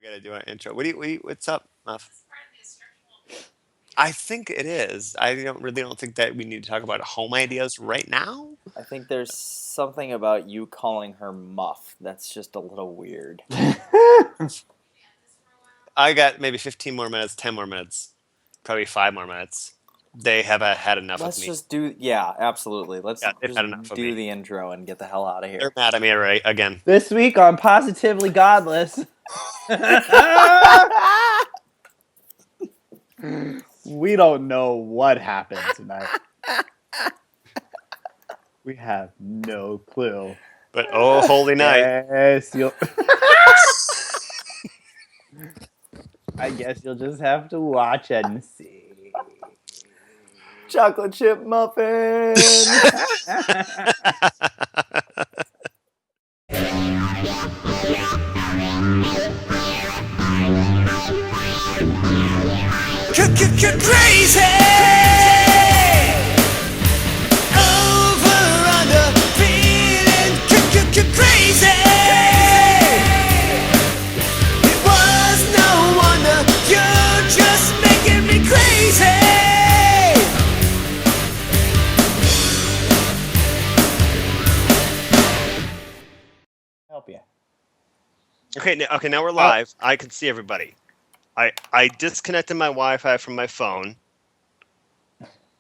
gotta do an intro. What's up, Muff? I think it is. I don't think that we need to talk about home ideas right now. I think there's something about you calling her Muff that's just a little weird. I got maybe 15 more minutes, 10 more minutes, probably 5 more minutes. They have had enough of Let's me. just do, yeah, absolutely. Let's Yeah, they've just had enough of do me. the intro and get the hell out of They're here. mad at me right again. This week on Positively Godless. We don't know what happened tonight. We have no clue. But oh, holy night! Yes, I guess you'll just have to watch and see. Chocolate chip muffin! Crazy! Over under feeling crazy! It was no wonder you're just making me crazy! Help you. Okay, now we're live. I can see everybody. I disconnected my Wi-Fi from my phone.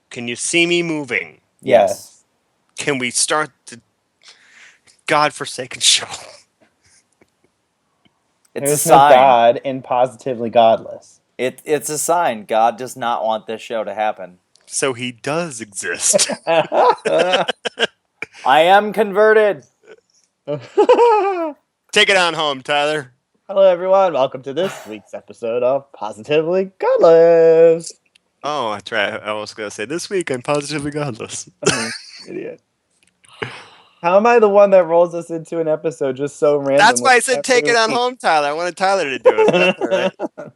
Can you see me moving? Yes. Can we start the godforsaken show? It's a There's no sign. God in Positively Godless. It's a sign. God does not want this show to happen. So he does exist. I am converted. Take it on home, Tyler. Hello, everyone. Welcome to this week's episode of Positively Godless. Oh, that's right. I was going to say, this week I'm positively godless. Idiot. How am I the one that rolls us into an episode just so randomly? That's why I said take it on home, Tyler. I wanted Tyler to do it. But that's all right.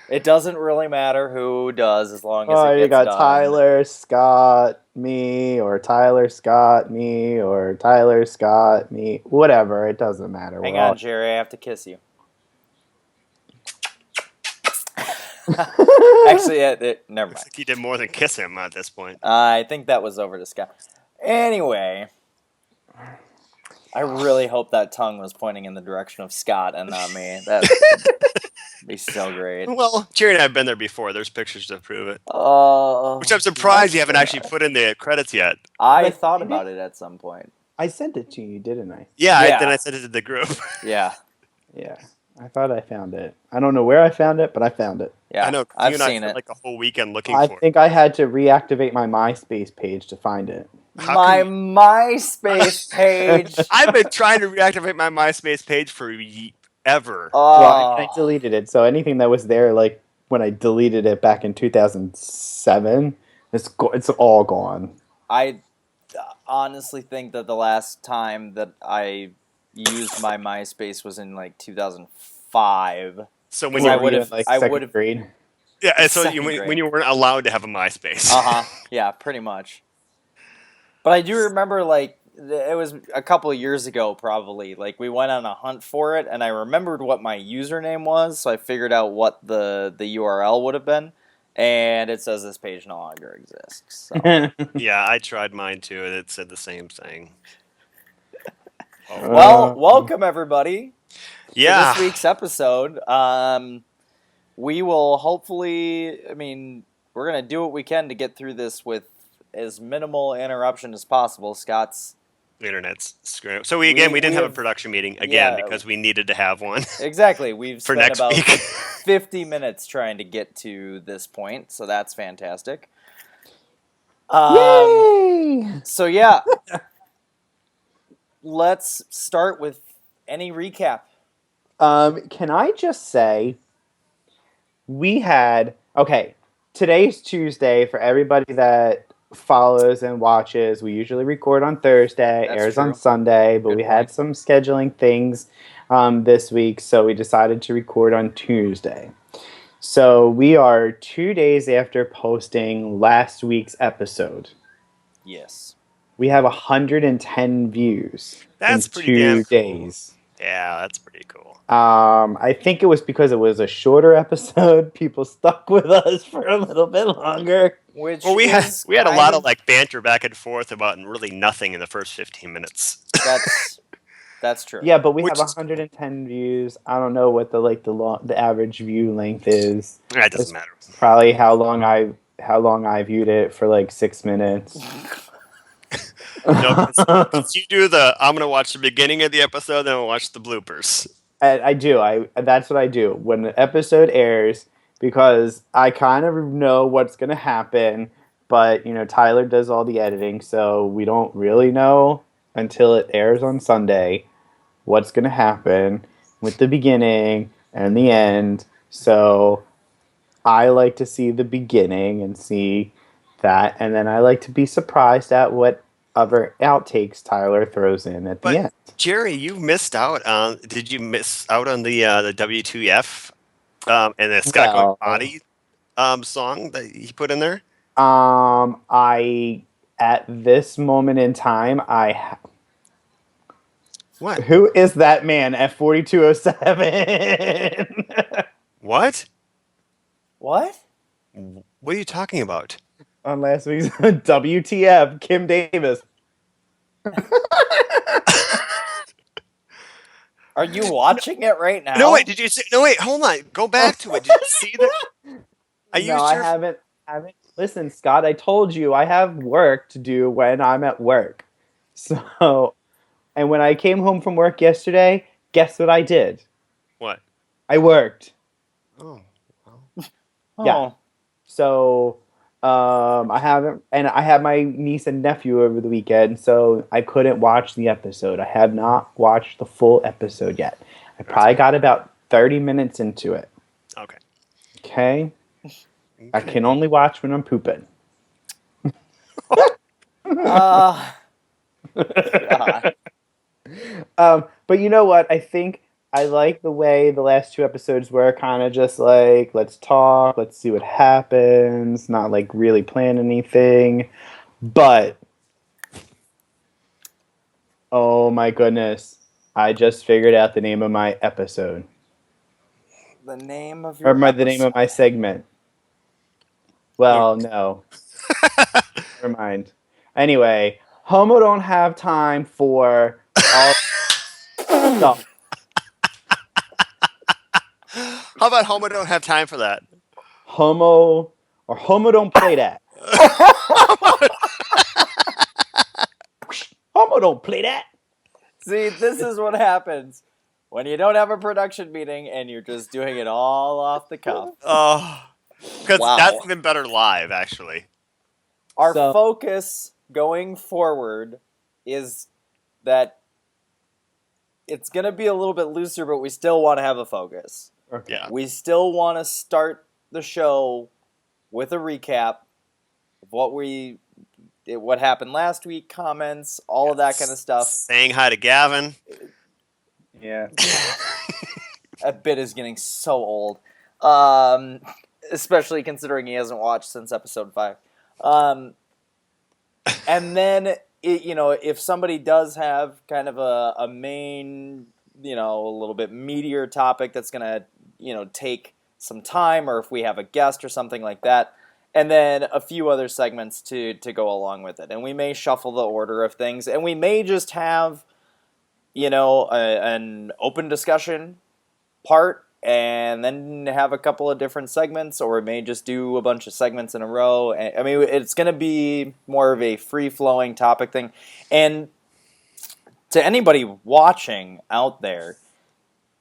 It doesn't really matter who does as long as it gets you got done. Tyler, Scott, me, or Tyler, Scott, me, or Tyler, Scott, me. Whatever. It doesn't matter. Hang on, Jerry. I have to kiss you. Actually, never Looks mind. like he did more than kiss him at this point. I think that was over to Scott. Anyway, I really hope that tongue was pointing in the direction of Scott and not me. That'd be so great. Well, Jerry and I have been there before. There's pictures to prove it. Which I'm Which surprised you haven't actually put in the credits yet. I thought about it at some point. I sent it to you, didn't I? Yeah. Then I sent it to the group. Yeah. Yeah. I thought I found it. I don't know where I found it, but I found it. Yeah. I know. I've you and I seen spent it. like a whole weekend looking I for it. think I had to reactivate my MySpace page to find it. My MySpace page. I've been trying to reactivate my MySpace page for ever. Well, I deleted it, so anything that was there, like when I deleted it back in 2007, it's all gone. I honestly think that the last time that I used my MySpace was in like 2005. So when I you would've- like I second would've- grade. yeah, so second when grade. you weren't allowed to have a MySpace. Yeah, pretty much. But I do remember, like, it was a couple of years ago, probably. Like, we went on a hunt for it, and I remembered what my username was, so I figured out what the URL would have been, and it says this page no longer exists. So. Yeah, I tried mine too, and it said the same thing. Well, welcome, everybody, Yeah. to this week's episode. We will hopefully, we're going to do what we can to get through this with as minimal interruption as possible. Scott's The internet's screwing up. So we didn't have a production meeting again because we needed to have one. Exactly. We've For spent next about week. 50 minutes trying to get to this point, so that's fantastic. Yay! So yeah, let's start with any recap. Can I just say, today's Tuesday for everybody that follows and watches. We usually record on Thursday, That's airs true. on Sunday, but Good we point. had some scheduling things this week, so we decided to record on Tuesday. So we are 2 days after posting last week's episode. Yes. We have 110 views That's in pretty damn 2 cool. days. Yeah, that's pretty cool. I think it was because it was a shorter episode. People stuck with us for a little bit longer. Which Well, we is had a kind lot of of like banter back and forth about really nothing in the first 15 minutes. that's true. Yeah, but we Which have is 110 views. I don't know what the average view length is. that doesn't It's matter. probably how long I viewed it for like 6 minutes. No, 'cause you do I'm gonna watch the beginning of the episode, then I'll watch the bloopers. I do. That's what I do when the episode airs because I kind of know what's gonna happen, but Tyler does all the editing, so we don't really know until it airs on Sunday what's gonna happen with the beginning and the end. So I like to see the beginning and see that, and then I like to be surprised at what other outtakes Tyler throws in at the But end. Jerry, you missed out on. Did you miss out on the W2F and the Scott Going Well, Potty song that he put in there? I at this moment in time, What? who is that man at 4207 What? What? What are you talking about? on last week's WTF? Kim Davis. Are you watching it right now? No wait, did you see? No wait, hold on. Go back to it. Did you see that? I No, used I your. haven't. Listen, Scott, I told you I have work to do when I'm at work. So, and when I came home from work yesterday, guess what I did? What? I worked. Oh. Well. Oh. Yeah. So, I haven't, and I had my niece and nephew over the weekend, so I couldn't watch the episode. I have not watched the full episode yet. I probably got about 30 minutes into it. Okay. Okay? I can only watch when I'm pooping. God. But you know what? I think I like the way the last two episodes were kind of just like, let's talk, let's see what happens, not like really plan anything. But, oh my goodness, I just figured out the name of my episode. The name of your The name of my segment. Well, no. Never mind. Anyway, Homo don't have time for all stuff. How about Homo don't have time for that? Homo don't play that. Homo don't play that. See, this is what happens when you don't have a production meeting and you're just doing it all off the cuff. Oh, because Wow. that's even better live, actually. Our So- focus going forward is that it's going to be a little bit looser, but we still want to have a focus. Okay. Yeah. We still want to start the show with a recap of what happened last week, comments, all of that kind of stuff. Saying hi to Gavin. Yeah. That bit is getting so old, especially considering he hasn't watched since episode 5. And then, if somebody does have kind of a main, a little bit meatier topic that's going to, take some time, or if we have a guest or something like that, and then a few other segments to go along with it. And we may shuffle the order of things, and we may just have, an open discussion part, and then have a couple of different segments, or we may just do a bunch of segments in a row. I mean, it's going to be more of a free-flowing topic thing. And to anybody watching out there,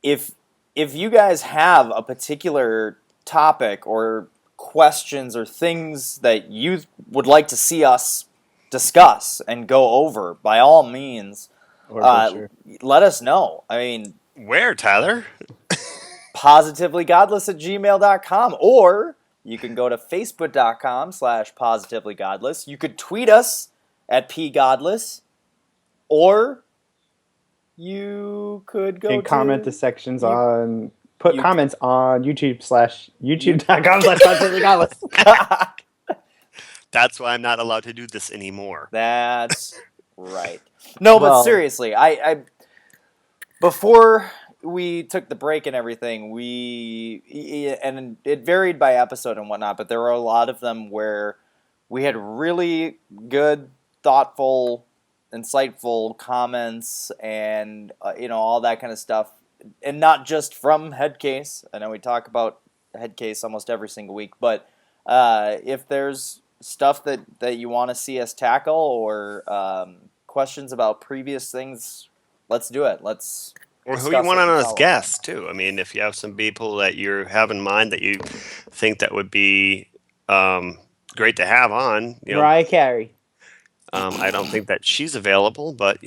if you guys have a particular topic or questions or things that you would like to see us discuss and go over, by all means, let us know. I mean, Where, Tyler? positivelygodless@gmail.com, or you can go to facebook.com/positivelygodless. You could tweet us at pgodless, or you could go comment to the sections you- on put you- comments on youtube.com/positivelygodless. That's why I'm not allowed to do this anymore. That's right. No, but Well- seriously, I Before we took the break and everything, and it varied by episode and whatnot, but there were a lot of them where we had really good, thoughtful, insightful comments and all that kind of stuff, and not just from Headcase. I know we talk about Headcase almost every single week, but if there's stuff that you want to see us tackle or questions about previous things, let's do it. Let's Or who you discuss want it on and as follow. guests too. I mean, if you have some people that you have in mind that you think that would be great to have on, Mariah Carey. I don't think that she's available, but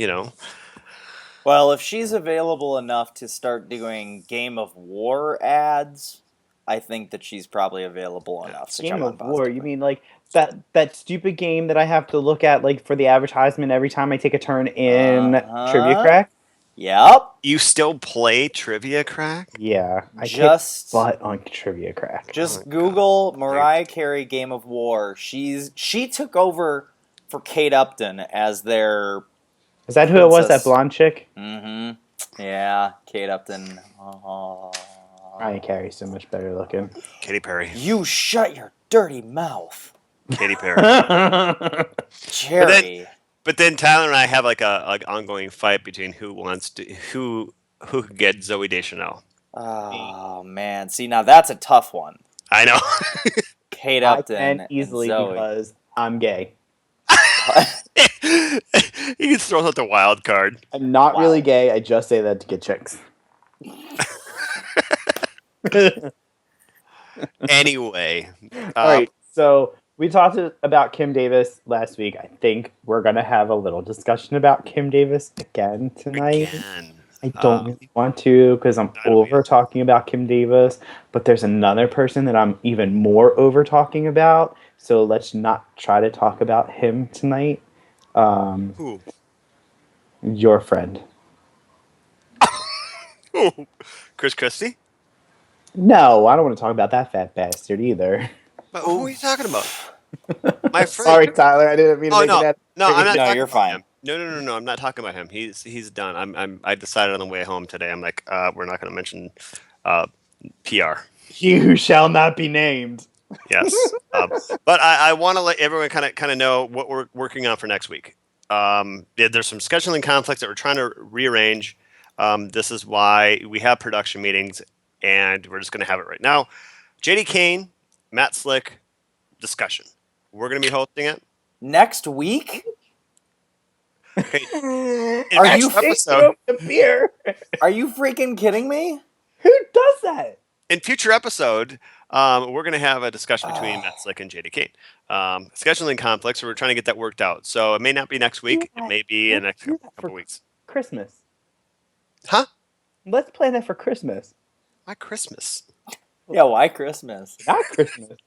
Well, if she's available enough to start doing Game of War ads, I think that she's probably available enough to Game come on of War. You positively. mean like that stupid game that I have to look at like for the advertisement every time I take a turn in Trivia Uh-huh. Crack? Yep. you still play Trivia Crack? Yeah, I kicked Just butt on Trivia Crack. just Oh, Google Mariah Carey Game of War. She took over for Kate Upton as their Is that who it was? That princess. blonde chick? Mm-hmm. Yeah, Kate Upton. Oh. Mariah Carey's so much better looking. Katy Perry. You shut your dirty mouth, Katy Perry. Jerry. But then Tyler and I have like a ongoing fight between who could get Zoe Deschanel. Oh man, see now that's a tough one. I know. Kate I Upton can and easily Zoe. because I'm gay. He can throw out the wild card. I'm not Wow. really gay. I just say that to get chicks. Anyway, All right. So we talked about Kim Davis last week. I think we're gonna have a little discussion about Kim Davis again tonight. again. I don't really want to because I'm I don't over either. talking about Kim Davis, but there's another person that I'm even more over talking about. So let's not try to talk about him tonight. Who? Your friend. Who? Chris Christie? No, I don't want to talk about that fat bastard either. But who are you talking about? My friend. Sorry, Tyler. I didn't mean to Oh make no, that. no, I'm not No, talking you're about fine. him. No. I'm not talking about him. He's done. I decided on the way home today. I'm like, we're not going to mention PR. He who shall not be named. Yes, but I want to let everyone kind of know what we're working on for next week. There's some scheduling conflicts that we're trying to rearrange. This is why we have production meetings, and we're just going to have it right now. JD Kane, Matt Slick, discussion. We're going to be hosting it. Next week? Okay. Are you Open the beer. Are you freaking kidding me? Who does that? In future episode, we're going to have a discussion between Matt Slick and JD Kane. Scheduling conflicts, so we're trying to get that worked out. So it may not be next week. It may be in the next couple weeks. Christmas. Huh? Let's plan that for Christmas. Why Christmas? Yeah, why Christmas? Not Christmas.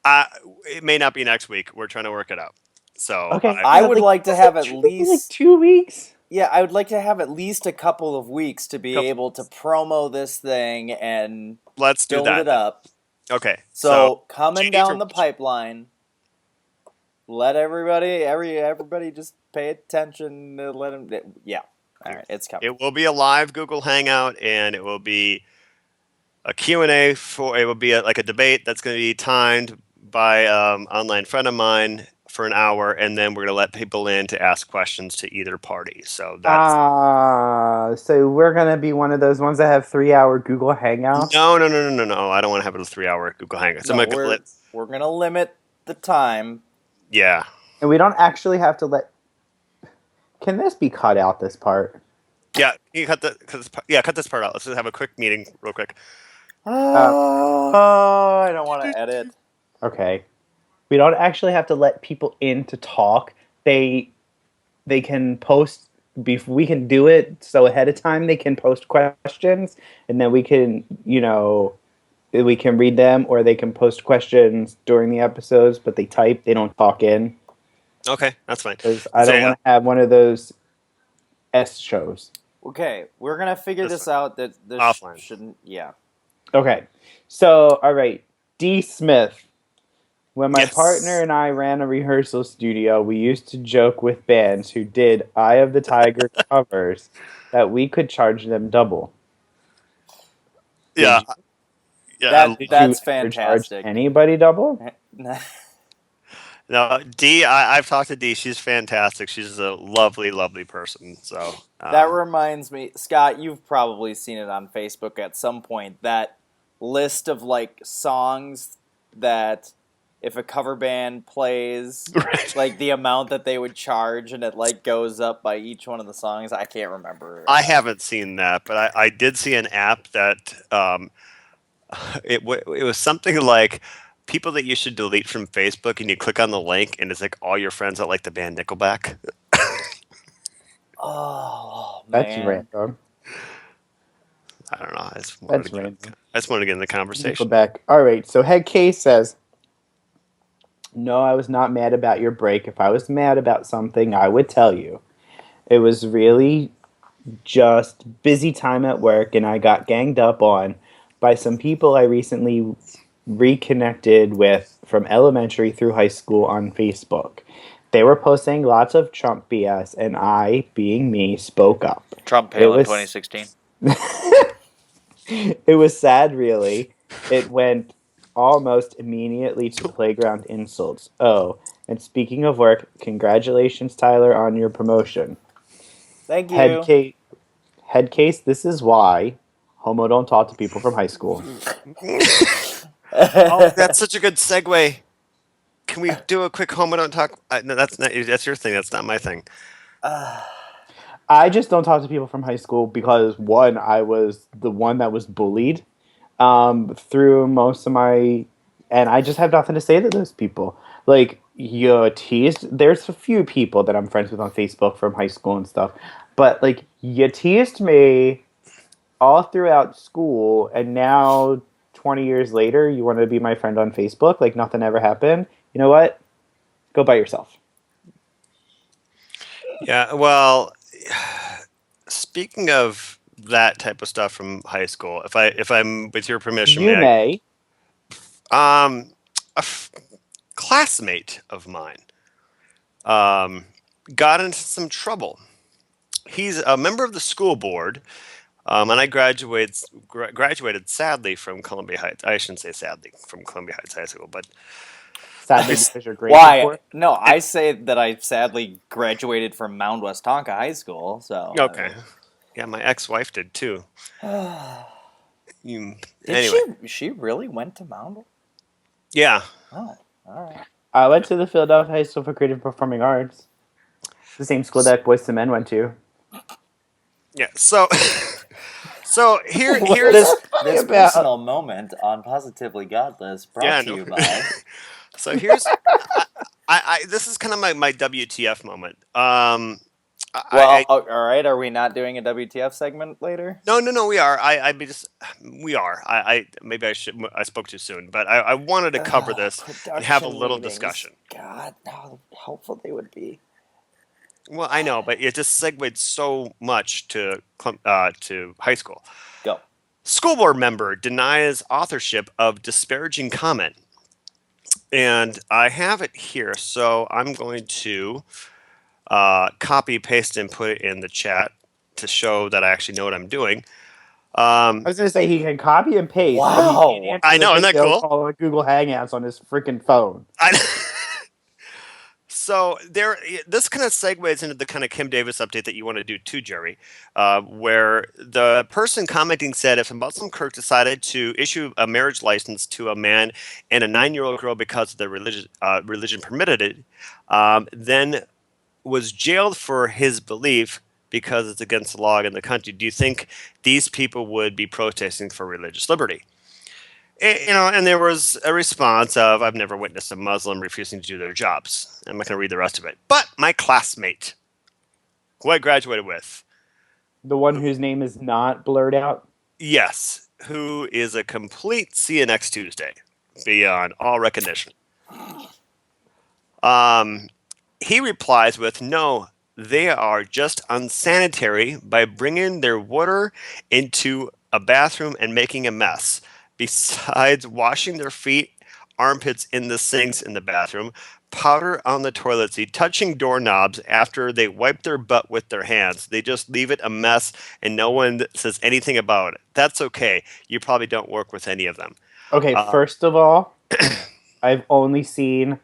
It may not be next week. We're trying to work it out. So Okay. I would like to have at least like 2 weeks. Yeah, I would like to have at least a couple of weeks to be Couple- able to promo this thing and let's do build that. it up. Okay. So coming JD down for- the pipeline, let everybody just pay attention. Let them. Yeah. All right, it's coming. It will be a live Google Hangout, and it will be a Q&A for. It will be like a debate that's going to be timed by online friend of mine for an hour, and then we're going to let people in to ask questions to either party. So that's So we're gonna be one of those ones that have 3-hour Google Hangouts. no. I don't want to have a 3-hour Google Hangout. So No, I'm gonna we're gonna limit the time. yeah. And we don't actually have to let. Can this be cut out? This part. Yeah, you cut cut this part out. Let's just have a quick meeting real quick. Oh, I don't want to edit. Okay. We don't actually have to let people in to talk. They can post. We can do it so ahead of time. They can post questions, and then we can we can read them, or they can post questions during the episodes. But they type. They don't talk in. Okay, that's fine. Because I don't want to have one of those S shows. Okay, we're gonna figure That's this out. That this Offline. shouldn't. Yeah. Okay. So, all right. D. Smith. When my partner Yes. and I ran a rehearsal studio, we used to joke with bands who did Eye of the Tiger covers that we could charge them double. Did Yeah. you, Yeah. did you That's ever charge fantastic. anybody double? No, I've talked to Dee. She's fantastic. She's a lovely, lovely person. So, That reminds me, Scott, you've probably seen it on Facebook at some point. That list of like songs that if a cover band plays, right. like the amount that they would charge, and it like goes up by each one of the songs. I can't remember. I haven't seen that, but I did see an app that it was something like people that you should delete from Facebook, and you click on the link, and it's like all your friends that like the band Nickelback. Oh That's man, random. I don't know. That's random. I just wanted to get in the conversation. Nickelback. All right. So Head Case says, "No, I was not mad about your break. If I was mad about something, I would tell you. It was really just busy time at work, and I got ganged up on by some people I recently reconnected with from elementary through high school on Facebook. They were posting lots of Trump BS, and I, being me, spoke up. Trump It Pale in was 2016. it was sad, really. It went almost immediately to playground insults. Oh, and speaking of work, congratulations, Tyler, on your promotion. Thank Head you. case, head case. This is why homo don't talk to people from high school. Oh, that's such a good segue. Can we do a quick home? Don't talk. No, that's your thing. That's not my thing. I just don't talk to people from high school because one, I was the one that was bullied through most of my, and I just have nothing to say to those people. Like you teased. There's a few people that I'm friends with on Facebook from high school and stuff, but like you teased me all throughout school, and now 20 years later, you want to be my friend on Facebook like nothing ever happened. You know what? Go by yourself. Yeah. Well, speaking of that type of stuff from high school, if I'm with your permission, You may may. I? A classmate of mine got into some trouble. He's a member of the school board, and I graduated sadly from Columbia Heights. I shouldn't say sadly from Columbia Heights High School, but Sadly, because you're grateful Why? for it. No, I say that I sadly graduated from Mound West Tonka High School. So okay. Yeah, my ex-wife did too. Did Anyway, she really went to Mound? yeah. Oh, all right. I went to the Philadelphia High School for Creative Performing Arts. The same school that Boys to Men went to. Yeah. So, so here's This about? personal moment on Positively Godless brought yeah. to No. you by. So here's this is kind of my WTF moment. Well, all right. Are we not doing a WTF segment later? No, we are. We are. Maybe I spoke too soon, but I wanted to cover this and have a Production little meetings. discussion. God, how helpful they would be. Well, I know, but it just segued so much to high school. Go. School board member denies authorship of disparaging comment, and I have it here, so I'm going to copy, paste, and put it in the chat to show that I actually know what I'm doing. I was going to say he can copy and paste, but he Wow. can't answer I the know, isn't that video cool? call on Google Hangouts on his freaking phone. So this kind of segues into the kind of Kim Davis update that you want to do too, Jerry, where the person commenting said if a Muslim clerk decided to issue a marriage license to a man and a 9-year-old girl because the religion permitted it, then was jailed for his belief because it's against the law in the country, do you think these people would be protesting for religious liberty? And there was a response of, I've never witnessed a Muslim refusing to do their jobs. I'm not going to read the rest of it. But my classmate, who I graduated with, The one whose name is not blurred out? yes, who is a complete see you next Tuesday, beyond all recognition. He replies with, no, they are just unsanitary by bringing their water into a bathroom and making a mess. Besides washing their feet, armpits in the sinks in the bathroom, powder on the toilet seat, touching doorknobs after they wipe their butt with their hands. They just leave it a mess and no one says anything about it. That's okay. You probably don't work with any of them. Okay, Uh, first of all, I've only seen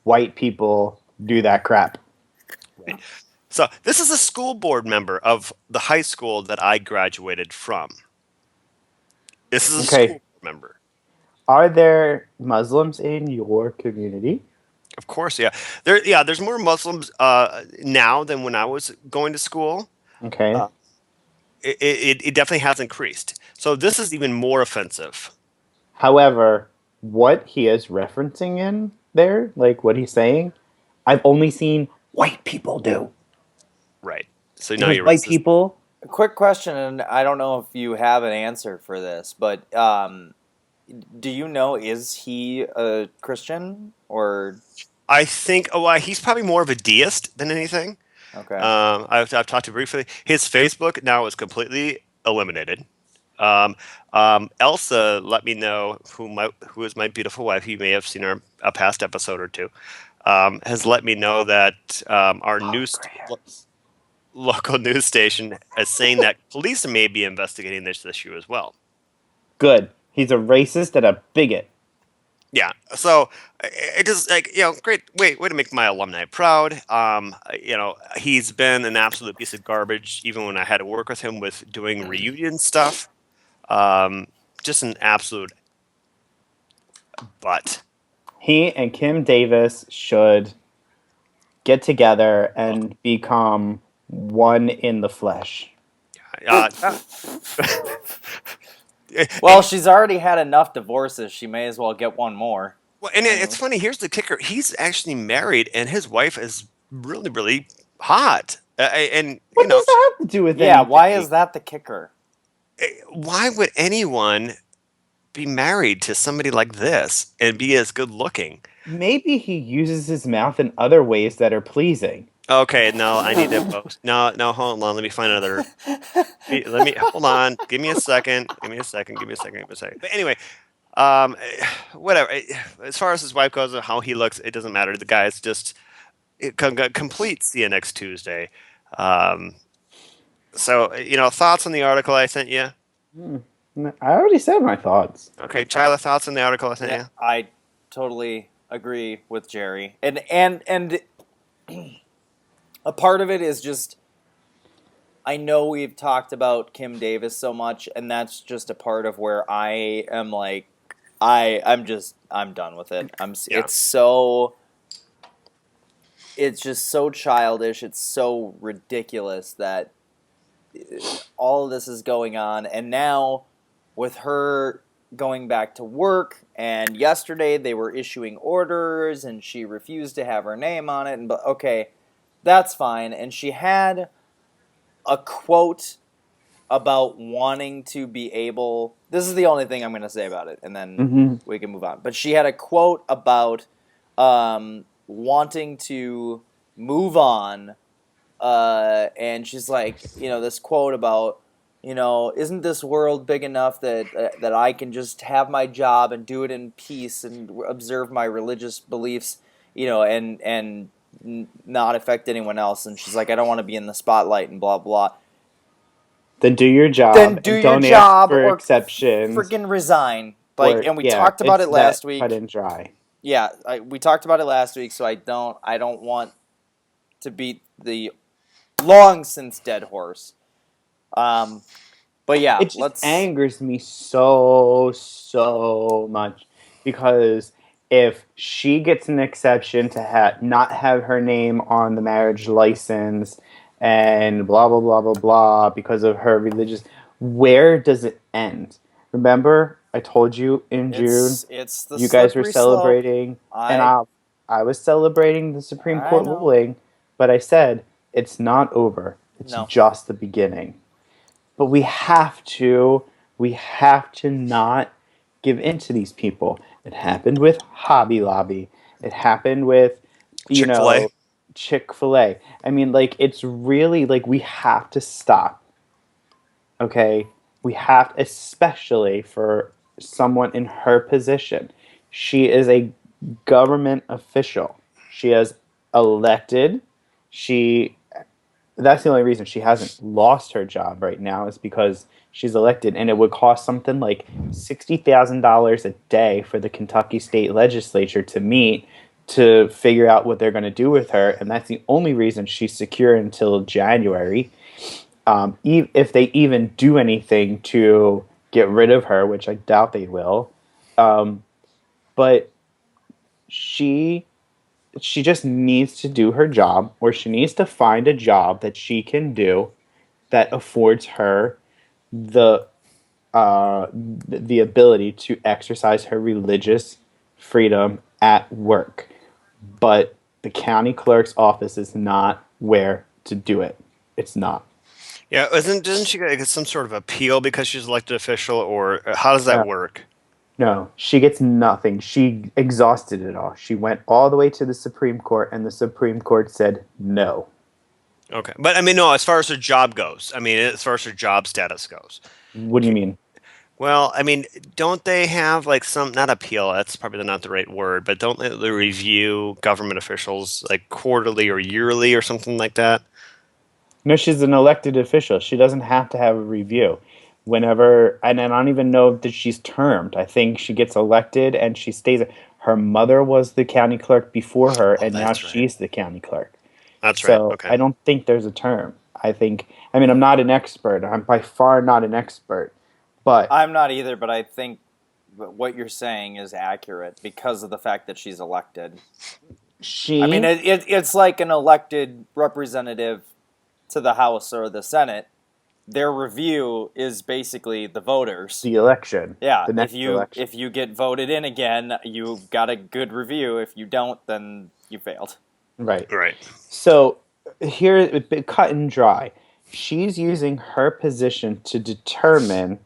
white people do that crap. right. So this is a school board member of the high school that I graduated from. This is a school Okay. board member. Are there Muslims in your community? Of course, yeah. There's more Muslims now than when I was going to school. Okay. Uh, it definitely has increased. So this is even more offensive. However, what he is referencing in there, like what he's saying, I've only seen white people do. Right. So now Because you're white racist. people, A quick question, and I don't know if you have an answer for this, but do you know, is he a Christian or I think, he's probably more of a deist than anything. okay? I've talked to briefly. His Facebook now is completely eliminated. Elsa let me know, who is my beautiful wife. You may have seen her a past episode or two. Has let me know that our local news station is saying that police may be investigating this issue as well. good. He's a racist and a bigot. Yeah, so it just great way to make my alumni proud. He's been an absolute piece of garbage, even when I had to work with him with doing reunion stuff. Just an absolute butt. He and Kim Davis should get together and become one in the flesh. Uh, Well, she's already had enough divorces. She may as well get one more. Well, and it's funny. Here's the kicker: he's actually married, and his wife is really, really hot. And What does that have to do with Yeah, anything? why is that the kicker? why would anyone be married to somebody like this and be as good looking? Maybe he uses his mouth in other ways that are pleasing. Okay, no, I need to post. No, hold on. Let me find another. Let me hold on. Give me a second. Give me a second. But anyway, whatever. As far as his wife goes and how he looks, it doesn't matter. The guy is just complete. See you next Tuesday. So thoughts on the article I sent you? I already said my thoughts. Okay, Tyler, thoughts on the article I sent Yeah, you? I totally agree with Jerry, and a part of it is just I know we've talked about Kim Davis so much, and that's just a part of where I am like I'm done with it. Yeah. It's just so childish. It's so ridiculous that all of this is going on, and now with her going back to work, and yesterday they were issuing orders and she refused to have her name on it, and but okay, that's fine. And she had a quote about wanting to be able, this is the only thing I'm going to say about it, and then we can move on. But she had a quote about wanting to move on, and she's like, this quote about, isn't this world big enough that I can just have my job and do it in peace and observe my religious beliefs, and not affect anyone else. And she's like, I don't want to be in the spotlight and blah blah. Then do your job. Then do and your don't job ask for or exceptions. freaking resign. or- And we yeah, talked about it's it last that week. Cut and dry. Yeah, we talked about it last week, so I don't want to beat the long since dead horse. But yeah, It just angers me so much because if she gets an exception to not have her name on the marriage license and blah blah blah blah blah because of her religious, where does it end? Remember, I told you in June it's the you guys were slippery slope. celebrating, and I was celebrating the Supreme I Court know. ruling, but I said it's not over. It's No. just the beginning. But we have to not give in to these people. It happened with Hobby Lobby. It happened with, Chick-fil-A. Chick-fil-A. I mean, like, it's really, like, we have to stop. Okay? We have, especially for someone in her position. She is a government official. She is elected. She That's the only reason she hasn't lost her job right now is because she's elected, and it would cost something like $60,000 a day for the Kentucky State Legislature to meet to figure out what they're going to do with her, and that's the only reason she's secure until January. If they even do anything to get rid of her, which I doubt they will, but she she just needs to do her job, or she needs to find a job that she can do that affords her the the ability to exercise her religious freedom at work. But the county clerk's office is not where to do it. It's not. Yeah, doesn't she get some sort of appeal because she's elected official, or how does that No, work? no, she gets nothing. She exhausted it all. She went all the way to the Supreme Court, and the Supreme Court said no. Okay, but I mean, no, as far as her job goes, I mean, as far as her job status goes. What do you mean? Well, I mean, don't they have like some, not appeal, that's probably not the right word, but don't they review government officials like quarterly or yearly or something like that? No, she's an elected official. She doesn't have to have a review. Whenever, and I don't even know that she's termed. I think she gets elected and she stays. Her mother was the county clerk before her, Oh, and now that's right. she's the county clerk. That's right. So Okay. I don't think there's a term. I mean, I'm not an expert. I'm by far not an expert, but I'm not either, but I think what you're saying is accurate because of the fact that she's elected. I mean, she, it's like an elected representative to the House or the Senate. Their review is basically the voters. the election, Yeah, the next election. if you get voted in again, you got a good review. If you don't, then you failed. Right. Right. So here, cut and dry. She's using her position to determine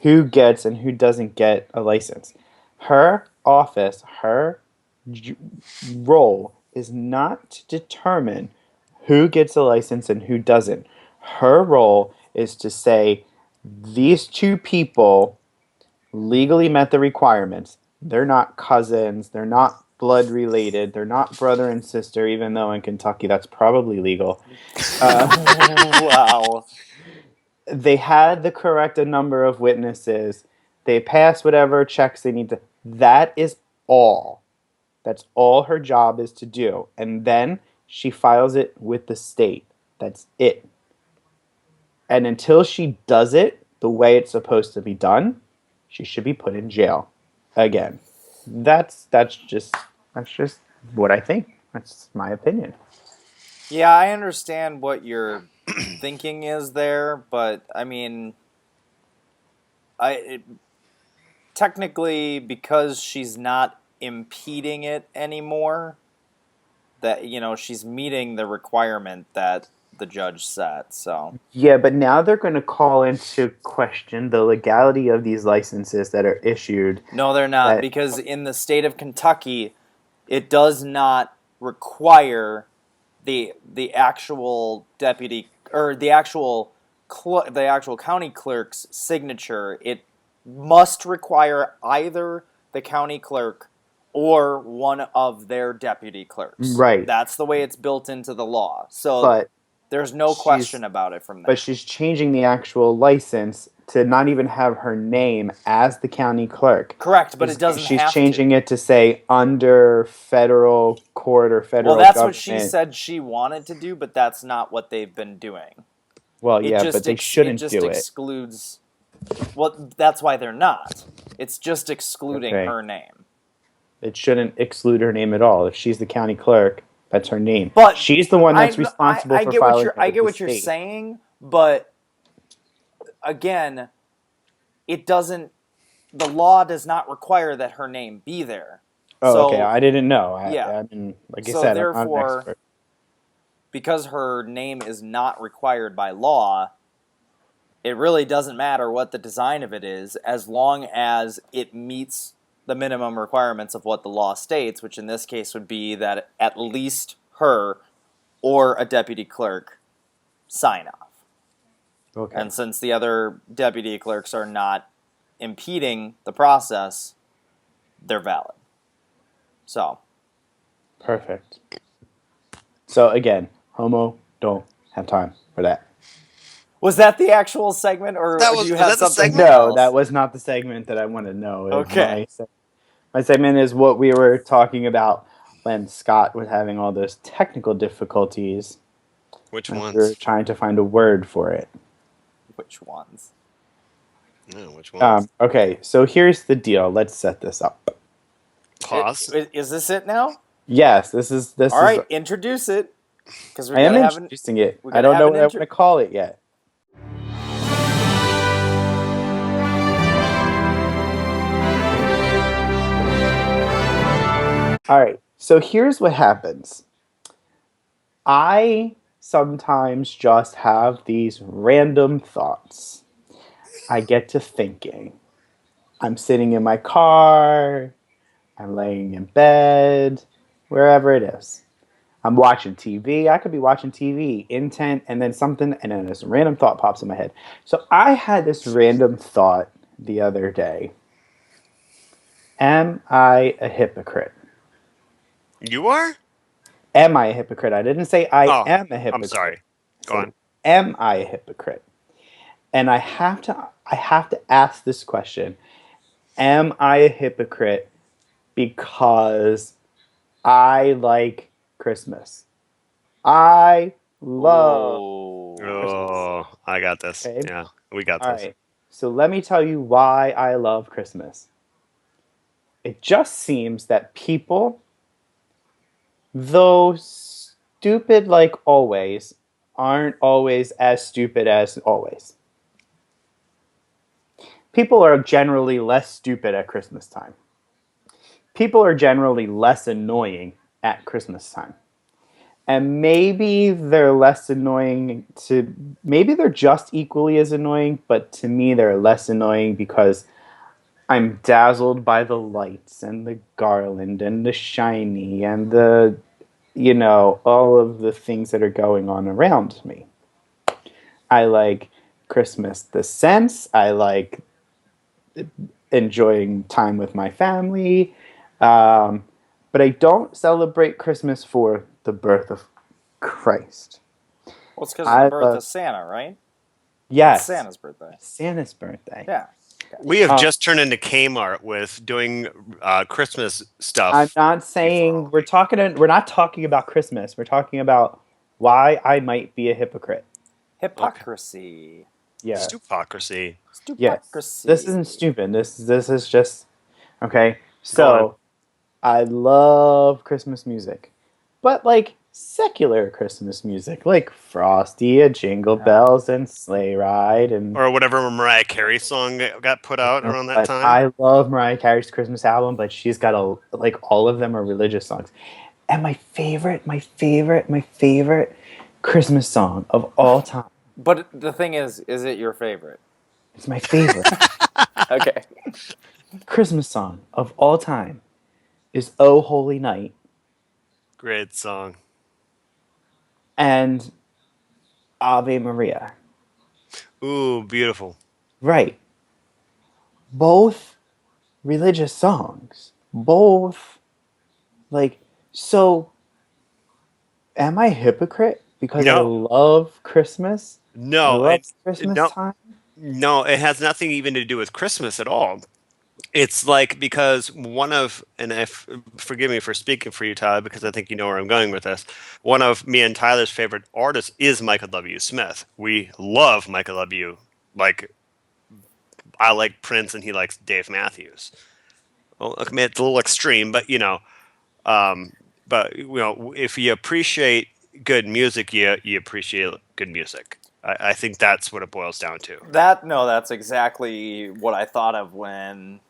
who gets and who doesn't get a license. Her office, her role is not to determine who gets a license and who doesn't. Her role is to say these two people legally met the requirements. They're not cousins, they're not blood related, they're not brother and sister, even though in Kentucky that's probably legal. Wow. They had the correct number of witnesses. They passed whatever checks they need to. That is all. That's all her job is to do. And then she files it with the state. That's it. And until she does it the way it's supposed to be done, she should be put in jail. Again. That's just what I think. That's my opinion. Yeah, I understand what your thinking is there, but I mean, technically because she's not impeding it anymore, that she's meeting the requirement that the judge set. So Yeah, but now they're going to call into question the legality of these licenses that are issued. no, they're not, That because in the state of Kentucky, it does not require the actual deputy or the actual county clerk's signature. It must require either the county clerk or one of their deputy clerks. Right. That's the way it's built into the law. So but there's no she's- question about it from there. but she's changing the actual license to not even have her name as the county clerk. Correct, but it doesn't She's have changing to. it to say under federal court or federal Well, that's government. what she said she wanted to do, but that's not what they've been doing. Well, It yeah, just but they shouldn't it just do it. excludes. Well, that's why they're not. It's just excluding Okay. her name. It shouldn't exclude her name at all. If she's the county clerk, that's her name. But she's the one that's I responsible for get filing. I with get the what you're state. saying, but again, it doesn't. The law does not require that her name be there. Oh, So, okay. I didn't know. yeah. I mean, like I So said, I'm not therefore- an expert. because her name is not required by law, it really doesn't matter what the design of it is, as long as it meets the minimum requirements of what the law states, which in this case would be that at least her or a deputy clerk sign off. Okay. And since the other deputy clerks are not impeding the process, they're valid. So, Perfect. So again, homo don't have time for that. was that the actual segment, or That do was you was have that the something segment? No, else? that was not the segment that I want to know. Okay. My segment is what we were talking about when Scott was having all those technical difficulties. Which And we were ones? trying to find a word for it. Which ones? No, which ones? Okay, so here's the deal. Let's set this up. Pause. Is this it now? Yes, this is All right, introduce it, because we I am gotta have an. introducing it. we I gotta don't have know an what I want to call it yet. All right, so here's what happens. I sometimes just have these random thoughts. I get to thinking. I'm sitting in my car, I'm laying in bed, wherever it is. I'm watching TV. I could be watching TV, intent, and then something, and then this random thought pops in my head. So I had this random thought the other day. Am I a hypocrite? You are? Am I a hypocrite? I didn't say I Oh, am a I'm hypocrite. sorry. I Go said, on. am I a hypocrite? And I have to ask this question. Am I a hypocrite because I like Christmas? I love Christmas. Oh, I got this. Okay? Yeah, we got All this. right. So let me tell you why I love Christmas. It just seems that people, though stupid like always, aren't always as stupid as always. People are generally less stupid at Christmas time. People are generally less annoying at Christmas time. And maybe they're less annoying to, maybe they're just equally as annoying, but to me they're less annoying because I'm dazzled by the lights and the garland and the shiny and the, all of the things that are going on around me. I like Christmas the sense. I like enjoying time with my family. But I don't celebrate Christmas for the birth of Christ. Well, it's because of the I birth love, of Santa, right? It's yes, Santa's birthday. Santa's birthday. Yeah. We have Um, just turned into Kmart with doing Christmas stuff. I'm not saying we're not talking about Christmas. We're talking about why I might be a hypocrite. Hypocrisy. Yes. Stupocracy. Yes. Stupocracy. This isn't stupid. This is just okay. Go So I love Christmas music. But like secular Christmas music, like Frosty and Jingle Bells and Sleigh Ride and Or whatever Mariah Carey song got put out around that but time. I love Mariah Carey's Christmas album, but she's got all of them are religious songs. And my favorite Christmas song of all time. But the thing is it your favorite? It's my favorite Okay. Christmas song of all time is "Oh Holy Night" Great song. and "Ave Maria." Ooh, beautiful. Right. Both religious songs. Both so am I a hypocrite because I No. love Christmas? I No, love Christmas no, time. no, it has nothing even to do with Christmas at all. It's like because and if forgive me for speaking for you, Tyler, because I think you know where I'm going with this. One of me and Tyler's favorite artists is Michael W. Smith. We love Michael W. Like I like Prince and he likes Dave Matthews. Well, I mean, it's a little extreme, but if you appreciate good music, you appreciate good music. I think that's what it boils down to. That's exactly what I thought of when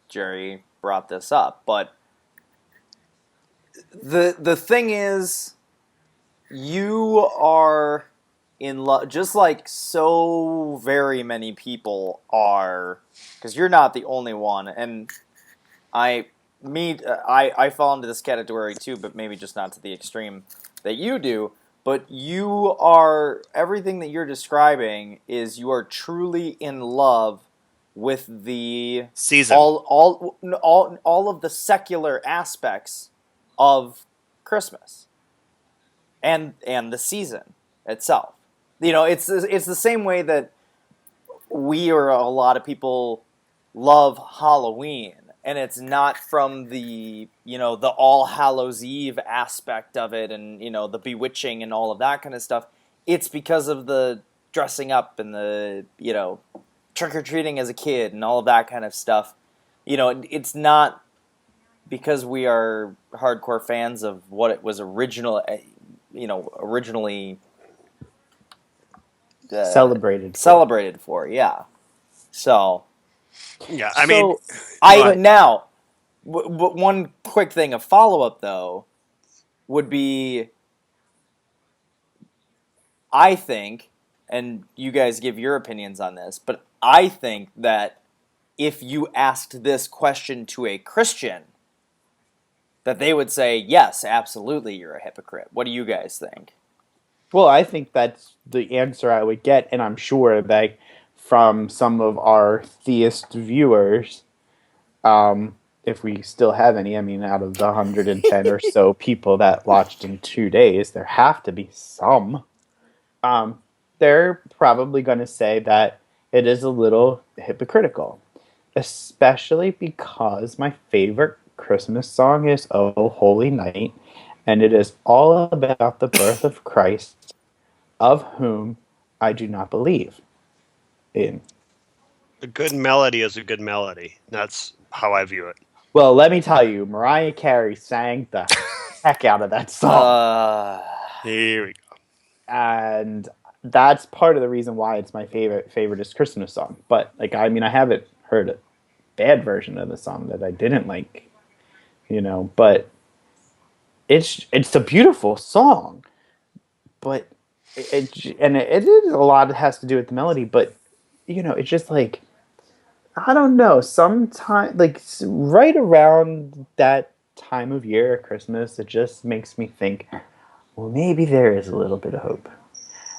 Jerry brought this up. But the thing is, you are in love, just like so very many people are, because you're not the only one. And I fall into this category too, but maybe just not to the extreme that you do. But you are, everything that you're describing is you are truly in love with the Season. all of the secular aspects of Christmas and the season itself. You know, it's the same way that we or a lot of people love Halloween, and it's not from the the All Hallows Eve aspect of it, and the bewitching and all of that kind of stuff. It's because of the dressing up and the trick or treating as a kid and all of that kind of stuff. It's not because we are hardcore fans of what it was originally celebrated for. Yeah. So Yeah, I mean, now, one quick thing of follow up though would be, I think, and you guys give your opinions on this, but I think that if you asked this question to a Christian, that they would say, yes, absolutely, you're a hypocrite. What do you guys think? Well, I think that's the answer I would get, and I'm sure that from some of our theist viewers, if we still have any, I mean, out of the 110 or so people that watched in 2 days, there have to be some. They're probably going to say that it is a little hypocritical, especially because my favorite Christmas song is "Oh Holy Night," and it is all about the birth of Christ, of whom I do not believe in. a good melody is a good melody. That's how I view it. Well, let me tell you, Mariah Carey sang the heck out of that song. Here we go. And that's part of the reason why it's my favoriteest Christmas song. But I haven't heard a bad version of the song that I didn't like, but it's a beautiful song. But it is a lot. It has to do with the melody, but it's just I don't know. Sometimes, right around that time of year, Christmas, it just makes me think, well, maybe there is a little bit of hope.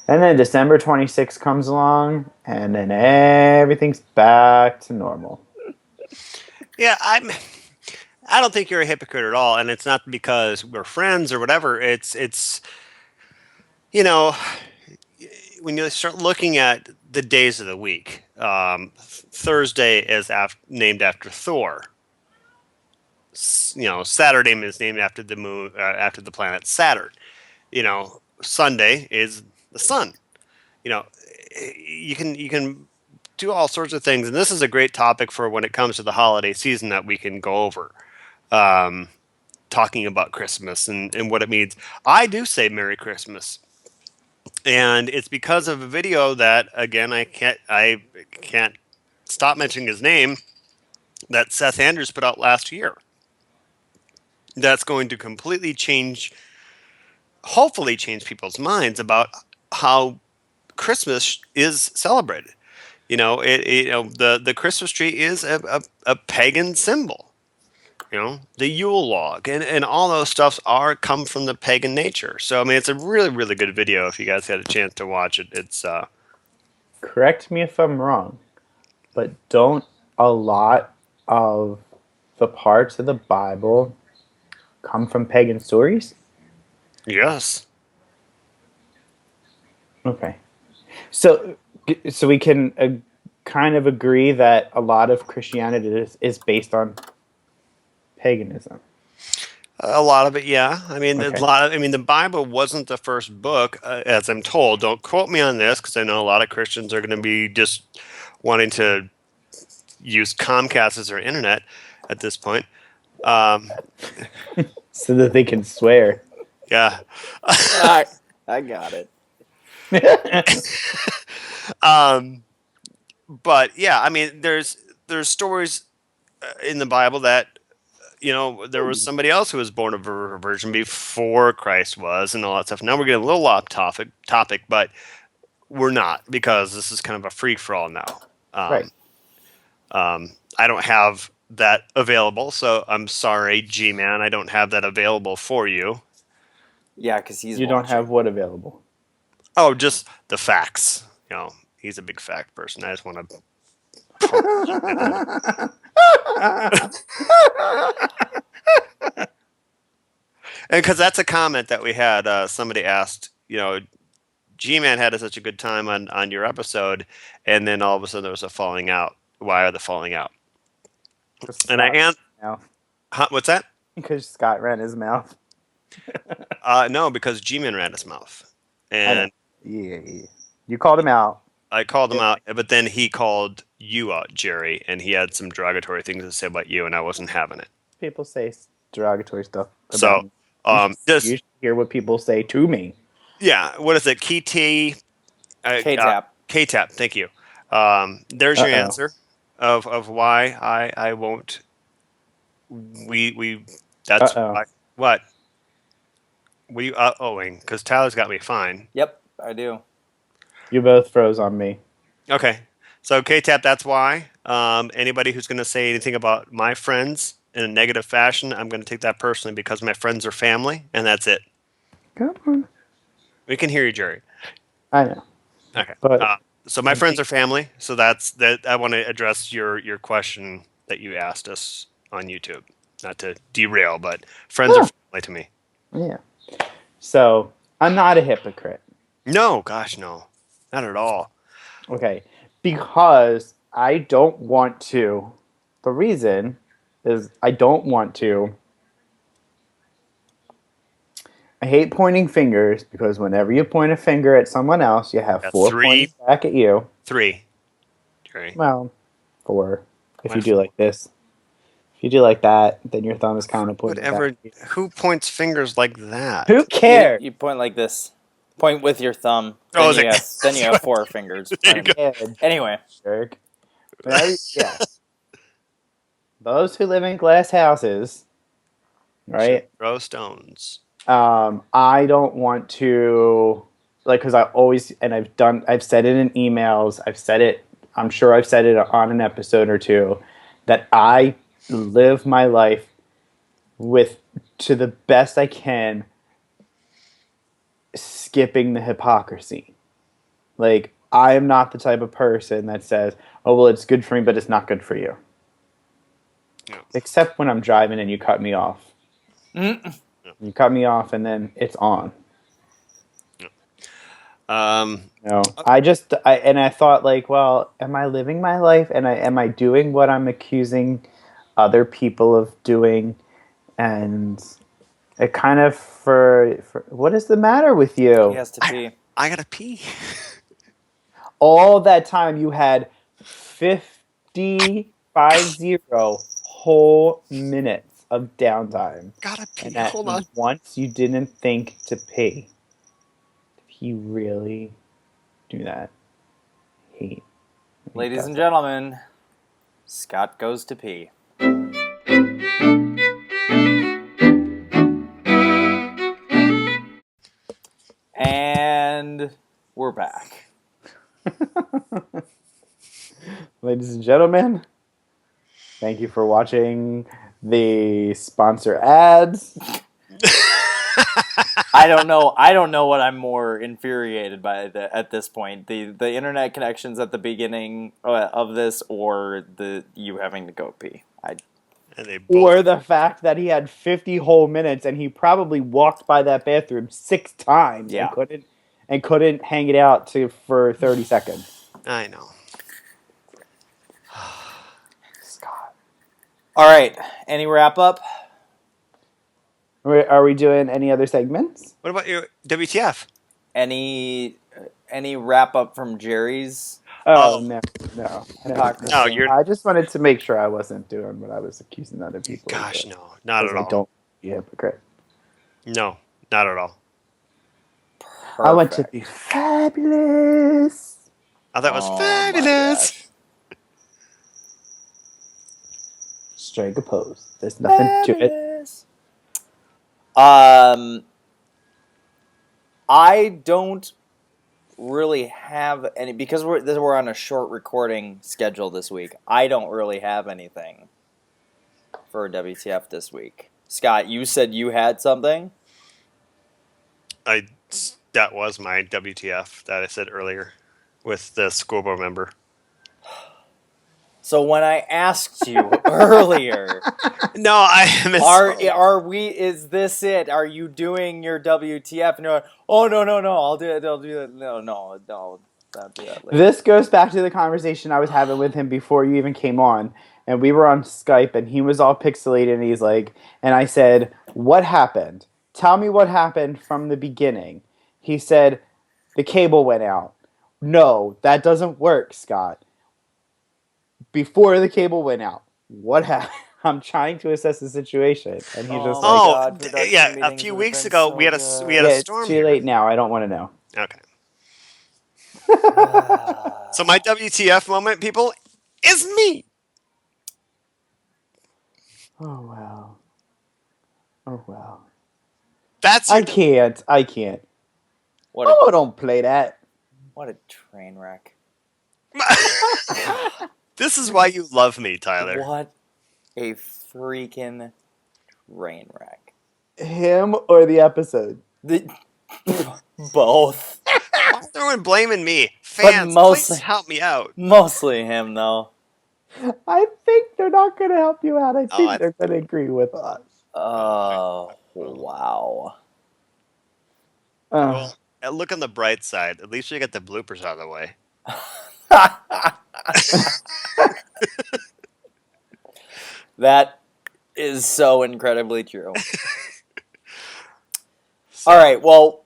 And then December 26th comes along, and then everything's back to normal. Yeah, I don't think you're a hypocrite at all, and it's not because we're friends or whatever. It's when you start looking at the days of the week, Thursday is named after Thor. Saturday is named after the moon, after the planet Saturn. Sunday is the sun. You know, you can do all sorts of things, and this is a great topic for when it comes to the holiday season that we can go over. Um, Talking about Christmas and what it means. I do say Merry Christmas. And it's because of a video that again I can't stop mentioning his name, that Seth Andrews put out last year. That's going to completely hopefully change people's minds about how Christmas is celebrated. The Christmas tree is a pagan symbol. The Yule log and all those stuffs come from the pagan nature. So I mean, it's a really really good video. If you guys had a chance to watch it, it's Correct me if I'm wrong, but don't a lot of the parts of the Bible come from pagan stories? yes. Okay. So we can kind of agree that a lot of Christianity is based on paganism. A lot of it, yeah. I mean, Okay. the Bible wasn't the first book, as I'm told. Don't quote me on this, because I know a lot of Christians are going to be just wanting to use Comcast as their internet at this point. So that they can swear. Yeah. I got it. But yeah, I mean, there's stories in the Bible that there was somebody else who was born of a virgin before Christ was, and all that stuff. Now we're getting a little off topic, but we're not, because this is kind of a free for all now. Right. I don't have that available, so I'm sorry, G-Man. I don't have that available for you. Yeah, because he's You don't have what available? Oh, just the facts. He's a big fact person. I just want to And because that's a comment that we had, somebody asked, G-Man had such a good time on your episode, and then all of a sudden there was a falling out. Why are the falling out? And I am, what's that? Because Scott ran his mouth. No, because G-Man ran his mouth, I know. and Yeah. You called him out. I called him out, but then he called you out, Jerry, and he had some derogatory things to say about you, and I wasn't having it. People say derogatory stuff about So, me. You just should hear what people say to me. yeah, what is it? K-Tap. K-Tap. Thank you. There's your answer of why I won't. We that's why, what. What are you owing? Because Tyler's got me fine. Yep, I do. You both froze on me. Okay. So K-Tap, that's why. Anybody who's going to say anything about my friends in a negative fashion, I'm going to take that personally because my friends are family, and that's it. Come on. We can hear you, Jerry. I know. Okay. But So my friends are family. So that's that. I want to address your question that you asked us on YouTube. Not to derail, but friends are family to me. yeah. So I'm not a hypocrite. No, gosh, no, not at all. Okay. Because I don't want to. The reason is I don't want to. I hate pointing fingers because whenever you point a finger at someone else, you have That's 4 three. pointing back at you. 3, Jerry. Well, 4. If Why you do like this. If you do like that, then your thumb is kind of pointing Whatever. back. Who points fingers like that? Who cares? You point like this. Point with your thumb. Oh, Then you have 4 fingers. There you go. Yeah, Anyway. jerk. Yeah. Those who live in glass houses, right? Throw stones. I don't want to, like, because I've said it in emails, I'm sure I've said it on an episode or two, that I live my life to the best I can, skipping the hypocrisy. Like, I am not the type of person that says, oh, well, it's good for me, but it's not good for you. No. Except when I'm driving and you cut me off. You cut me off and then it's on. I thought, like, well, am I living my life and am I doing what I'm accusing other people of doing? And it kind of for what is the matter with you? He has to pee. I gotta pee. All that time you had 50 whole minutes of downtime. Gotta pee. And Hold on. once you didn't think to pee. Did he really do that? Ladies and gentlemen, Scott goes to pee. And we're back. Ladies and gentlemen, thank you for watching the sponsor ads. I don't know what I'm more infuriated by at this point. The internet connections at the beginning of this, or you having to go pee. And they both, Or the fact that he had 50 whole minutes and he probably walked by that bathroom 6 times and couldn't hang it out for 30 seconds. I know. Scott. All right, any wrap up? Are we doing any other segments? What about your WTF? Any wrap up from Jerry's? Oh, Oh. no. Hypocrisy. No, you're. I just wanted to make sure I wasn't doing what I was accusing other people of. Gosh, no, not at I all. don't be a hypocrite. No, not at all. Perfect. I want to be fabulous. I thought it was Oh, my fabulous. gosh. Straight pose. There's nothing to it. Fabulous. I don't really have any, because we're on a short recording schedule this week. I don't really have anything for WTF this week. Scott, you said you had something? That was my WTF that I said earlier with the school board member. So when I asked you earlier, No, I misspoke. are we? Is this it? Are you doing your WTF? And you're like, oh no, I'll do it. I'll do it. No, I'll do that later. This goes back to the conversation I was having with him before you even came on. And we were on Skype and he was all pixelated and he's like, and I said, what happened? Tell me what happened from the beginning. He said, the cable went out. No, that doesn't work, Scott. Before the cable went out, what happened? I'm trying to assess the situation. And he's just my like, God, production Yeah. A meetings few have weeks been ago, so we had a yeah, storm it's too here. late now. I don't want to know. Okay. So my WTF moment, people, is me. Oh, wow. Oh, wow. That's I your. can't. What Oh, a don't play that. what a train wreck. This is why you love me, Tyler. What a freaking train wreck. Him or the episode? Both. Why is everyone blaming me? But Fans, mostly- please help me out. Mostly him, though. I think they're not going to help you out. I think I- they're going to agree with us. Oh, wow. Well, look on the bright side. At least we get the bloopers out of the way. That is so incredibly true. So, All right, well,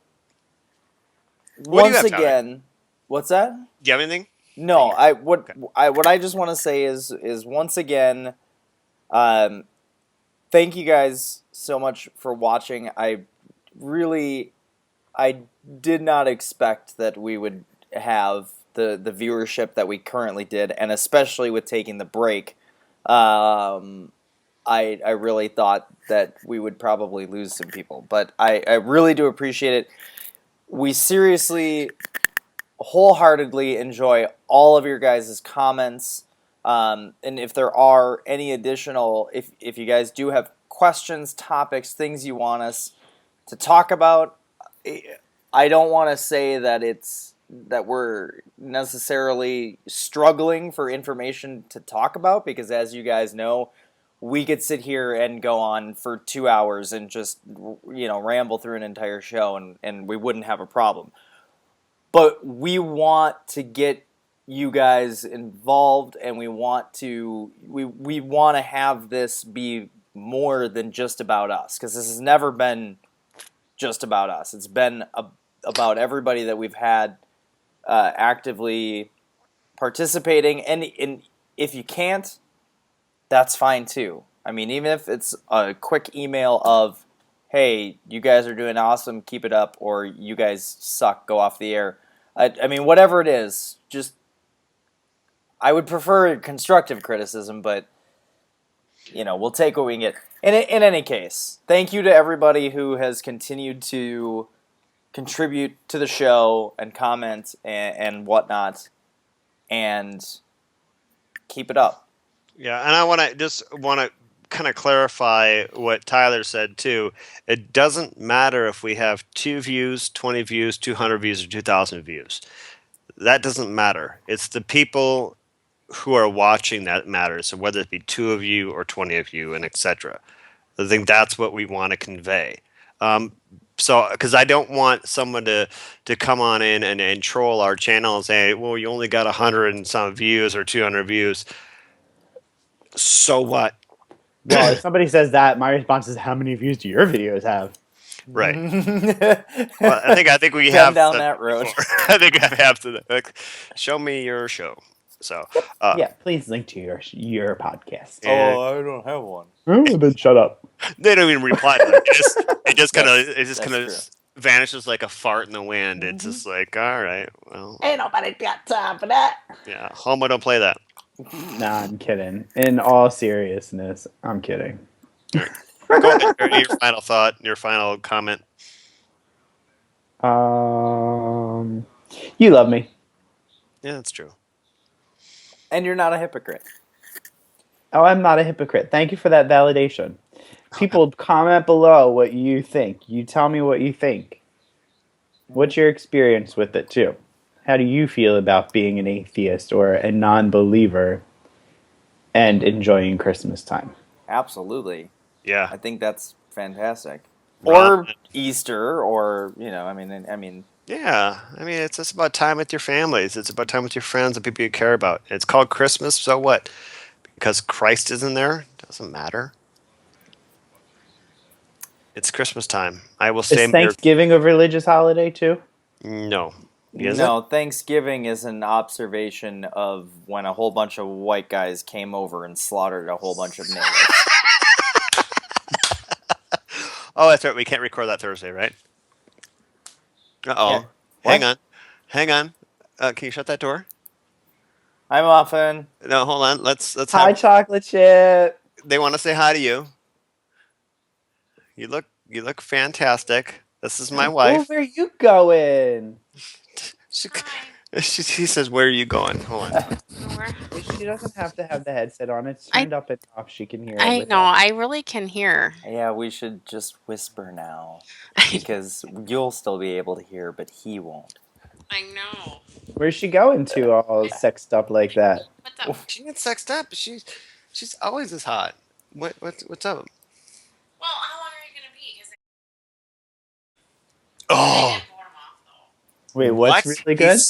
What do you once have, Tyler? again, what's that? Do you have anything? No, Okay. what I just want to say is once again, thank you guys so much for watching. I did not expect that we would have the viewership that we currently did, and especially with taking the break, I really thought that we would probably lose some people, but I really do appreciate it. We seriously, wholeheartedly enjoy all of your guys' comments. And if there are any additional, if you guys do have questions, topics, things you want us to talk about, I don't want to say that we're necessarily struggling for information to talk about, because as you guys know, we could sit here and go on for 2 hours and just, ramble through an entire show and we wouldn't have a problem. But we want to get you guys involved, and we want to have this be more than just about us, because this has never been just about us. It's been about everybody that we've had actively participating, and if you can't, that's fine too. I mean, even if it's a quick email of, hey, you guys are doing awesome, keep it up, or you guys suck, go off the air. I mean, whatever it is, just, I would prefer constructive criticism, but, we'll take what we can get. In any case, thank you to everybody who has continued to contribute to the show and comment and whatnot, and keep it up. Yeah, and I want to kind of clarify what Tyler said too. It doesn't matter if we have 2 views, 20 views, 200 views, or 2,000 views. That doesn't matter. It's the people who are watching that matters. So whether it be 2 of you or 20 of you, and etc. I think that's what we want to convey. So, because I don't want someone to come on in and troll our channel and say, well, you only got 100 and some views or 200 views. So what? Well, if somebody says that, my response is, how many views do your videos have? Right. Well, I think we Been have down to- that road. I think I have to show me your show. So Yeah, please link to your podcast. and I don't have one. Oh, then shut up. they don't even reply to it. It just kind That's of true. vanishes like a fart in the wind. It's just like, all right, well, Ain't nobody got time for that. yeah, Homo, don't play that. Nah, I'm kidding. In all seriousness, I'm kidding. Go ahead, your final thought, your final comment. You love me. Yeah, that's true. And you're not a hypocrite. Oh, I'm not a hypocrite. Thank you for that validation. People, comment below what you think. You tell me what you think. What's your experience with it, too? How do you feel about being an atheist or a non-believer? and enjoying Christmas time. Absolutely. Yeah. I think that's fantastic. Ron- Or Easter, or I mean, Yeah, I mean, it's just about time with your families. It's about time with your friends and people you care about. It's called Christmas, so what? Because Christ isn't there, doesn't matter. It's Christmas time. I will Is say, Thanksgiving a religious holiday too? no, is it? no. Thanksgiving is an observation of when a whole bunch of white guys came over and slaughtered a whole bunch of natives. Oh, that's right. We can't record that Thursday, right? Uh oh. Can't- Hang what? on, hang on. Can you shut that door? Hi, Muffin. No, hold on. Let's Hi, have. chocolate chip. They want to say hi to you. You look fantastic. This is my Oh, wife. where you going? He says, "Where are you going?" Hold on. Nowhere. She doesn't have to have the headset on. It's I- turned up and off. She can hear I everything. know. I really can hear. Yeah, we should just whisper now because you'll still be able to hear, but he won't. I know. Where's she going to all sexed up like that? What's up? She gets sexed up. She's always this hot. What's up? Well, how long are you gonna be? Oh, Wait, what's what? really good?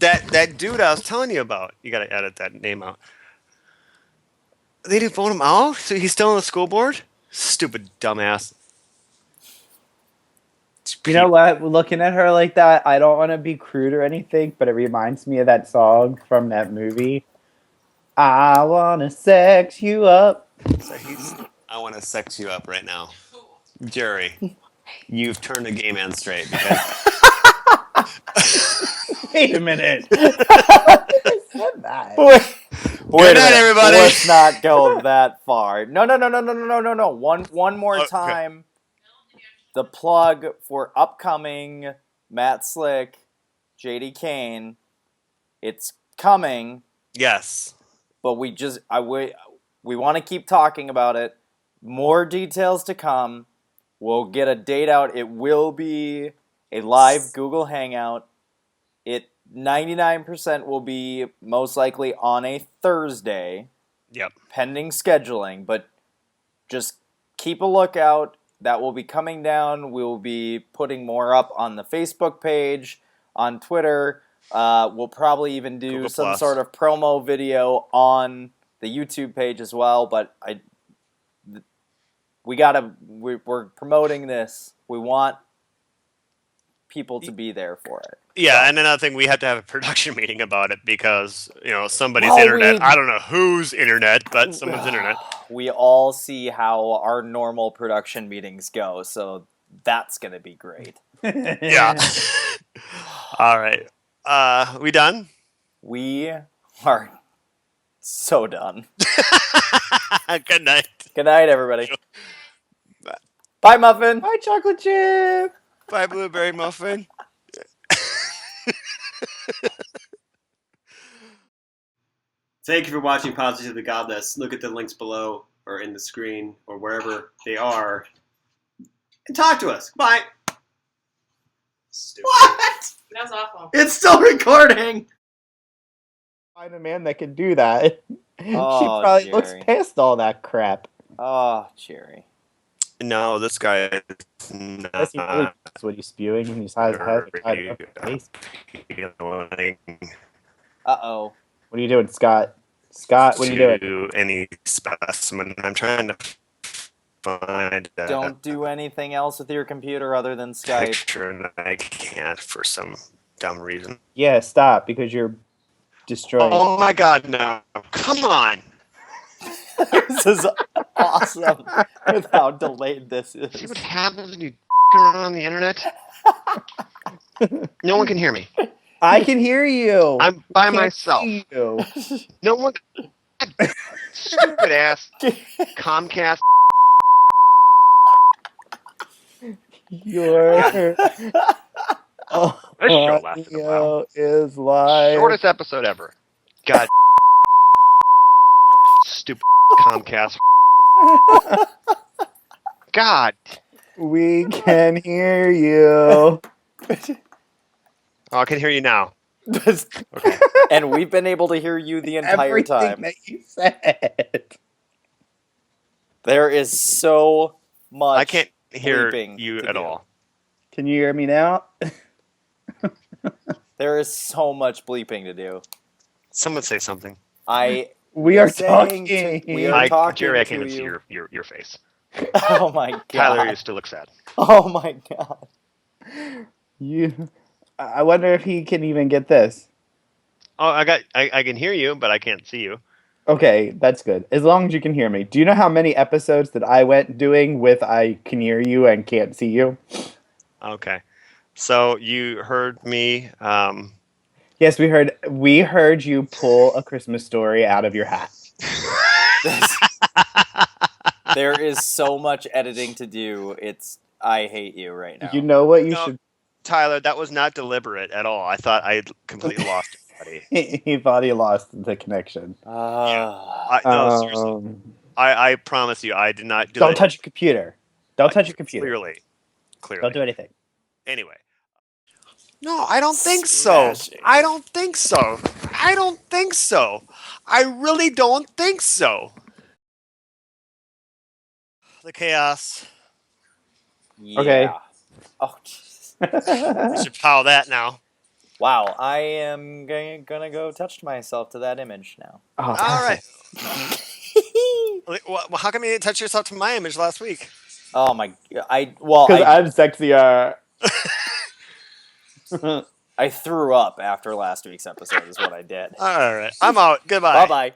That dude I was telling you about. You gotta edit that name out. They didn't vote him out, so he's still on the school board. Stupid dumbass. You know what? Looking at her like that, I don't want to be crude or anything, but it reminds me of that song from that movie. I wanna sex you up. So I want to sex you up right now, Jerry. You've turned a gay man straight because Wait a minute. I said that. Wait Good night, everybody. Let's not go that far. No. One more Okay. time. The plug for upcoming Matt Slick, JD Kane. It's coming, yes, but we want to keep talking about it. More details to come. We'll get a date out. It will be a live Google Hangout. It 99% will be most likely on a Thursday, yep. pending scheduling, but just keep a lookout. That will be coming down. We'll be putting more up on the Facebook page, on Twitter. We'll probably even do Google some Plus. sort of promo video on the YouTube page as well, but we're promoting this. We want people to be there for it. Yeah, and another thing, we have to have a production meeting about it because somebody's Well, internet. I don't know whose internet, but someone's internet. We all see how our normal production meetings go, so that's gonna be great. Yeah. All right. We done? We are so done. Good night. Good night, everybody. Bye, Muffin. Hi, chocolate chip. Bye, blueberry muffin. Thank you for watching Positively Godless. Look at the links below or in the screen or wherever they are. And talk to us. Bye. Stupid. What? That was awful. It's still recording. Find a man that can do that. She Oh, probably looks Jerry. past all that crap. Oh, Jerry. No, this guy is Unless he really knows what he's spewing when he's high as head. Uh-oh. What are you doing, Scott? Scott, what are you doing? to any specimen. I'm trying to find a Don't do anything else with your computer other than Skype. picture, and I can't for some dumb reason. Yeah, stop, because you're destroying. Oh my God! No! Come on! This is awesome with how delayed this See is. what happens when you around on the internet? No one can hear me. I can hear you. I'm by Can't myself. see you. No one. Stupid ass Comcast. Your This show lasted a while. audio is live. Shortest episode ever. God. Stupid Comcast. God. We can hear you. Oh, I can hear you now. This- Okay. And we've been able to hear you the entire Everything time. that you said. There is so much. I can't hear bleeping you to at do. all. Can you hear me now? There is so much bleeping to do. Someone say something. We are saying talking. we are talking Jerry, I to can't even see you. your face. Oh my god. Tyler, you still look sad. Oh my god. I wonder if he can even get this. Oh, I can hear you, but I can't see you. Okay, that's good. As long as you can hear me. Do you know how many episodes that I went doing with I can hear you and can't see you? Okay. So you heard me. Yes, we heard you pull a Christmas story out of your hat. There is so much editing to do. I hate you right now. You know what you No. should Tyler, that was not deliberate at all. I thought I had completely lost everybody. he thought he lost the connection. No, seriously. I promise you, I did not do Don't that. touch your computer. Don't touch your computer. Clearly. Don't do anything. Anyway. No, I don't think so. Smashing. I don't think so. I don't think so. I really don't think so. The chaos. Yeah. Okay. Oh, Jesus. We should pow that now. Wow, I am gonna go touch myself to that image now. Oh, All right. perfect. Well, how come you didn't touch yourself to my image last week? Oh my, Because I I'm sexier. threw up after last week's episode is what I did. All right. I'm out. Goodbye. Bye bye.